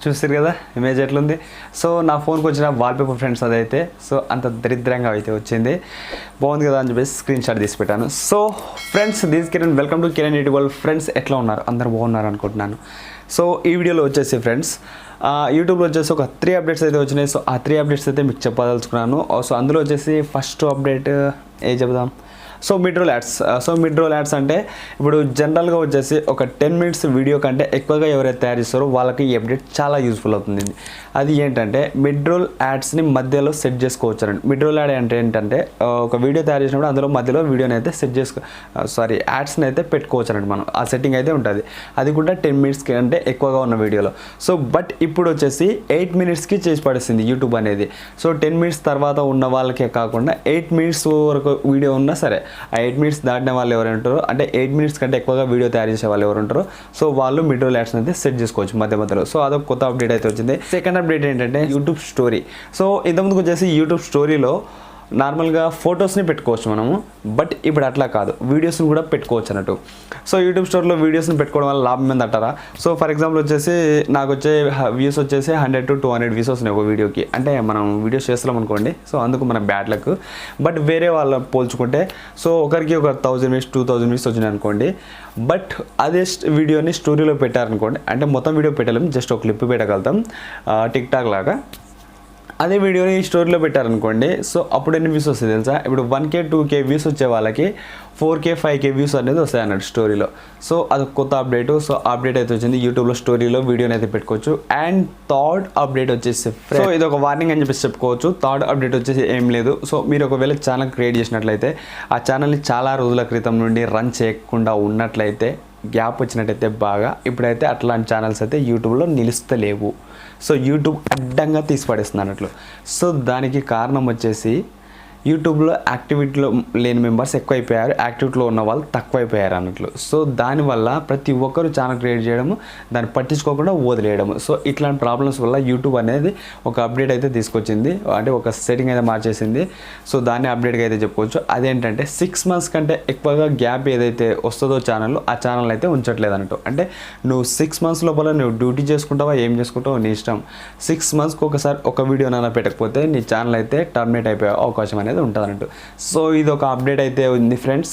చూస్తారు కదా ఇమేజ్ ఎట్లుంది. సో నా ఫోన్కి వచ్చిన వాల్పేపర్ ఫ్రెండ్స్ అదైతే సో అంత దరిద్రంగా అయితే వచ్చింది. బాగుంది కదా అని చెప్పేసి స్క్రీన్ షాట్ తీసి పెట్టాను. So friends this Kiran, welcome to Kiran YouTube world. Friends ఎట్లా ఉన్నారు? అందరు బాగున్నారు అనుకుంటున్నాను. సో ఈ వీడియోలో వచ్చేసి ఫ్రెండ్స్ యూట్యూబ్లో వచ్చేసి ఒక 3 అప్డేట్స్ అయితే వచ్చినాయి. సో ఆ 3 అప్డేట్స్ అయితే మీకు చెప్పదలుచుకున్నాను. సో అందులో వచ్చేసి ఫస్ట్ అప్డేట్ చెప్దాం. So mid roll ads. So mid roll ads అంటే ఇప్పుడు జనరల్గా వచ్చేసి ఒక 10 మినిట్స్ వీడియో కంటే ఎక్కువగా ఎవరైతే తయారు చేస్తారో వాళ్ళకి ఈ అప్డేట్ చాలా యూస్ఫుల్ అవుతుంది. అది ఏంటంటే మిడ్ రోల్ యాడ్స్ని మధ్యలో సెట్ చేసుకోవచ్చారండి. మిడ్ రోల్ యాడ్ అంటే ఏంటంటే ఒక వీడియో తయారు చేసినప్పుడు అందులో మధ్యలో వీడియోని అయితే సెట్ యాడ్స్ని అయితే పెట్టుకోవచ్చారండి. మనం ఆ సెట్టింగ్ అయితే ఉంటుంది. అది కూడా 10 మినిట్స్ కంటే ఎక్కువగా ఉన్న వీడియోలో. సో బట్ ఇప్పుడు వచ్చేసి 8 మినిట్స్కి చేసి పడేసింది యూట్యూబ్ అనేది. సో 10 మినిట్స్ తర్వాత ఉన్న వాళ్ళకే కాకుండా 8 మినిట్స్ వరకు వీడియో ఉన్నా సరే, ఆ 8 మినిట్స్ దాటిన వాళ్ళు ఎవరు ఉంటారో, అంటే 8 మినిట్స్ కంటే ఎక్కువగా వీడియో తయారు చేసే వాళ్ళు ఎవరు ఉంటారో సో వాళ్ళు మిడ్ రోల్ యాడ్స్ అయితే సెట్ చేసుకోవచ్చు మధ్యలో. సో అదొక కొత్త అప్డేట్ అయితే వచ్చింది. సెకండ్ అప్డేట్ ఏంటంటే యూట్యూబ్ స్టోరీ. సో ఇంతకుముందుకు వచ్చేసి యూట్యూబ్ స్టోరీలో నార్మల్గా ఫొటోస్ని పెట్టుకోవచ్చు మనము, బట్ ఇప్పుడు అట్లా కాదు, వీడియోస్ని కూడా పెట్టుకోవచ్చు అన్నట్టు. సో యూట్యూబ్ స్టోరీలో వీడియోస్ని పెట్టుకోవడం వల్ల లాభం ఏంది అంటారా? సో ఫర్ ఎగ్జాంపుల్ వచ్చేసి నాకు వచ్చే వ్యూస్ వచ్చేసి 100 to 200 వ్యూస్ వస్తున్నాయి ఒక వీడియోకి. అంటే మనం వీడియోస్ చేస్తున్నాం అనుకోండి, సో అందుకు మన బ్యాడ్ లక్. బట్ వేరే వాళ్ళ పోల్చుకుంటే సో ఒకరికి ఒక 1000 వ్యూస్ 2000 వ్యూస్ వచ్చినాయి అనుకోండి. బట్ అదే వీడియోని స్టోరీలో పెట్టారనుకోండి, అంటే మొత్తం వీడియో పెట్టలేము, జస్ట్ ఒక క్లిప్ పెట్టగలుగుతాం టిక్ టాక్ లాగా. అదే వీడియోని స్టోరీలో పెట్టారనుకోండి, సో అప్పుడు ఎన్ని వ్యూస్ వస్తాయి తెలుసా? ఇప్పుడు 1K 2K వ్యూస్ వచ్చే వాళ్ళకి 4K 5K వ్యూస్ అనేది వస్తాయి అన్నట్టు స్టోరీలో. సో అది కొత్త అప్డేట్. సో అప్డేట్ అయితే వచ్చింది. యూట్యూబ్లో స్టోరీలో వీడియోని అయితే పెట్టుకోవచ్చు. అండ్ థర్డ్ అప్డేట్ వచ్చేసి, సో ఇది ఒక వార్నింగ్ అని చెప్పేసి చెప్పుకోవచ్చు. థర్డ్ అప్డేట్ వచ్చేసి ఏం లేదు. సో మీరు ఒకవేళ ఛానల్ క్రియేట్ చేసినట్లయితే ఆ ఛానల్ని చాలా రోజుల క్రితం నుండి రన్ చేయకుండా ఉన్నట్లయితే, గ్యాప్ వచ్చినట్టయితే బాగా, ఇప్పుడైతే అట్లాంటి ఛానల్స్ అయితే యూట్యూబ్లో నిలుస్తలేవు. సో యూట్యూబ్ అడ్డంగా తీసి పడేస్తుంది అన్నట్లు. సో దానికి కారణం వచ్చేసి యూట్యూబ్లో యాక్టివిటీలో లేని మెంబర్స్ ఎక్కువైపోయారు, యాక్టివిటీలో ఉన్న వాళ్ళు తక్కువైపోయారు అన్నట్లు. సో దానివల్ల ప్రతి ఒక్కరు ఛానల్ క్రియేట్ చేయడము, దాన్ని పట్టించుకోకుండా వదిలేయడము. సో ఇట్లాంటి ప్రాబ్లమ్స్ వల్ల యూట్యూబ్ అనేది ఒక అప్డేట్ అయితే తీసుకొచ్చింది, అంటే ఒక సెట్టింగ్ అయితే మార్చేసింది. సో దాన్ని అప్డేట్గా అయితే చెప్పుకోవచ్చు. అదేంటంటే 6 months కంటే ఎక్కువగా గ్యాప్ ఏదైతే వస్తుందో ఛానల్, ఆ ఛానల్ అయితే ఉంచట్లేదు అన్నట్టు. అంటే నువ్వు 6 months లోపల నువ్వు డ్యూటీ చేసుకుంటావా, ఏం చేసుకుంటావో నీ ఇష్టం. 6 monthsకి ఒకసారి ఒక వీడియోనైనా పెట్టకపోతే నీ ఛానల్ అయితే టర్మినేట్ అయిపోయే అవకాశం అనేది ఉంటుంది అన్నట్టు. సో ఇది ఒక అప్డేట్ అయితే ఉంది ఫ్రెండ్స్.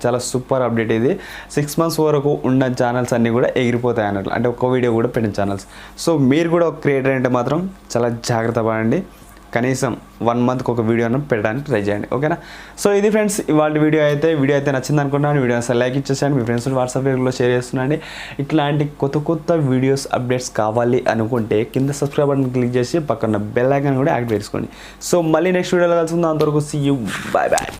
చాలా సూపర్ అప్డేట్ ఇది. 6 months వరకు ఉన్న ఛానల్స్ అన్నీ కూడా ఎగిరిపోతాయి అన్నట్లు, అంటే ఒక్క వీడియో కూడా పెట్టిన ఛానల్స్. సో మీరు కూడా ఒక క్రియేటర్ అంటే మాత్రం చాలా జాగ్రత్త పడండి. కనీసం 1 monthకి ఒక వీడియోను పెట్టడానికి ట్రై చేయండి, ఓకేనా? సో ఇది ఫ్రెండ్స్ ఇవాళ వీడియో అయితే నచ్చింది అనుకుంటున్నాను. వీడియో అసలు లైక్ ఇచ్చేసాను, మీ ఫ్రెండ్స్ వాట్సాప్ గ్రూప్లో షేర్ చేస్తున్నాండి. ఇట్లాంటి కొత్త వీడియోస్ అప్డేట్స్ కావాలి అనుకుంటే కింద సబ్స్క్రైబ్ బటన్ క్లిక్ చేసి పక్కన బెల్ ఐకాన్ కూడా యాక్టివేట్ చేసుకోండి. సో మళ్ళీ నెక్స్ట్ వీడియోలో కలుసుకుందాం. అంతవరకు సీ యూ, బాయ్ బాయ్.